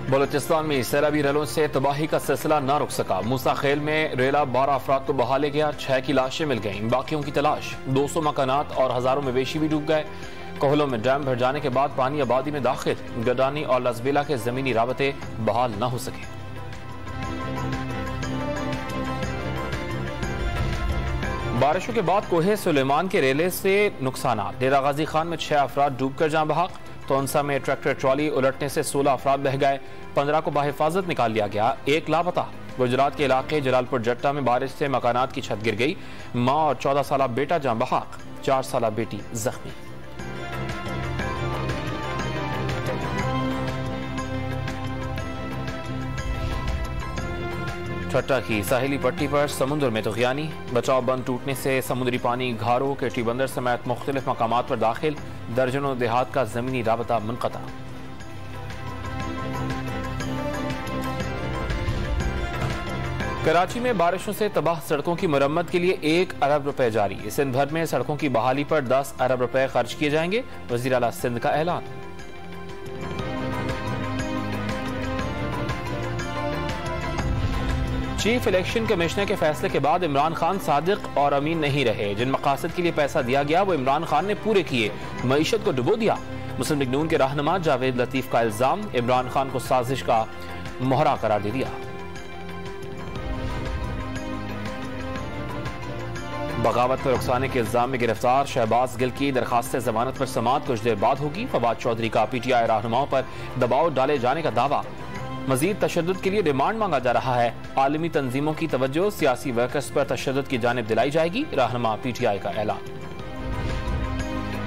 बलूचिस्तान में सैलाबी रेलों से तबाही का सिलसिला न रुक सका। मूसा खेल में रेला 12 अफराद को बहा ले गया, 6 की लाशें मिल गईं, बाकियों की तलाश। 200 मकानात और हजारों मवेशी भी डूब गए। कोहलों में डैम भर जाने के बाद पानी आबादी में दाखिल। गडानी और लसबेला के जमीनी राबते बहाल न हो सके। बारिशों के बाद कोहे सुलेमान के रेले से नुकसान। डेरा गाजी खान में 6 अफराद डूबकर जान बहक। तोनसा में ट्रैक्टर ट्रॉली उलटने से 16 अफराद बह गए, 15 को बाहिफाजत निकाल लिया गया, 1 लापता। गुजरात के इलाके जलालपुर जट्टा में बारिश से मकानात की छत गिर गई। मां और 14 साल बेटा जान बहक, 4 साल बेटी जख्मी। ठट्टा की साहिली पट्टी पर समुद्र में तुग़यानी। बचाव बंद टूटने से समुद्री पानी घारो केटी बंदर समेत मुख्तलिफ मकामात पर दाखिल। दर्जनों देहात का जमीनी राबता मुनक़ता। कराची में बारिशों से तबाह सड़कों की मरम्मत के लिए 1 अरब रुपए जारी। सिंध भर में सड़कों की बहाली पर 10 अरब रुपए खर्च किए जाएंगे। वज़ीर आला सिंध का ऐलान। चीफ इलेक्शन कमिश्नर के फैसले के बाद इमरान खान सादिक और अमीन नहीं रहे। जिन मकासद के लिए पैसा दिया गया वो इमरान खान ने पूरे किए, मईशत को डुबो दिया। मुस्लिम लीग नून के रहनुमा जावेद लतीफ का इल्जाम, इमरान खान को साजिश का मोहरा करार दे दिया। बगावत पर उकसाने के इल्जाम में गिरफ्तार शहबाज गिल की दरखास्त जमानत पर समाअत कुछ देर बाद होगी। फवाद चौधरी का पीटीआई रहनुमाओं पर दबाव डाले जाने का दावा। मजीद तशद्दुद के लिए रिमांड मांगा जा रहा है। आलमी तंजीमों की तवज्जो, सियासी वर्कर्स पर तशद्दुद की जानिब दिलाई जाएगी। रहनुमा पीटीआई का ऐलान।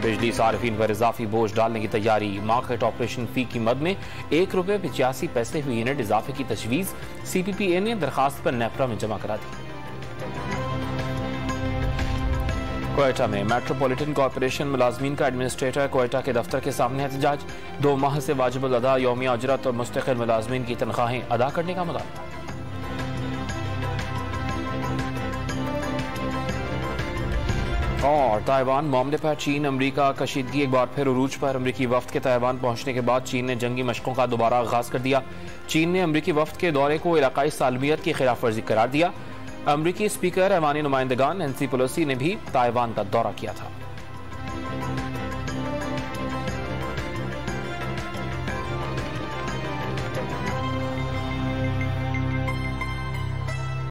बिजली सार्फिन पर इजाफी बोझ डालने की तैयारी। मार्केट ऑपरेशन फी की मद में 1 रुपये 85 पैसे हुई यूनिट इजाफे की तजवीज। CPPA ने दरखास्त पर नेपरा में जमा करा दी। कोयटा में मेट्रोपॉलिटन कॉरपोरेशन मुलाजमीन का एडमिनिस्ट्रेटर कोयटा के दफ्तर के सामने एहतजाज। 2 माह से वाजिबुल अदा यौमिया उजरत और मुस्तकिल मुलाजमीन की तनख्वाहें अदा करने का मुतालबा। और ताइवान मामले पर चीन अमरीका कशीदगी एक बार फिर उरूज पर। अमरीकी वफ्द के ताइवान पहुंचने के बाद चीन ने जंगी मशकों का दोबारा आगाज कर दिया। चीन ने अमरीकी वफ्द के दौरे को इलाकाई सालमियत की खिलाफ वर्जी करार दिया। अमरीकी स्पीकर ऐवानी नुमाइंदगान नैंसी पेलोसी ने भी ताइवान का दौरा किया था।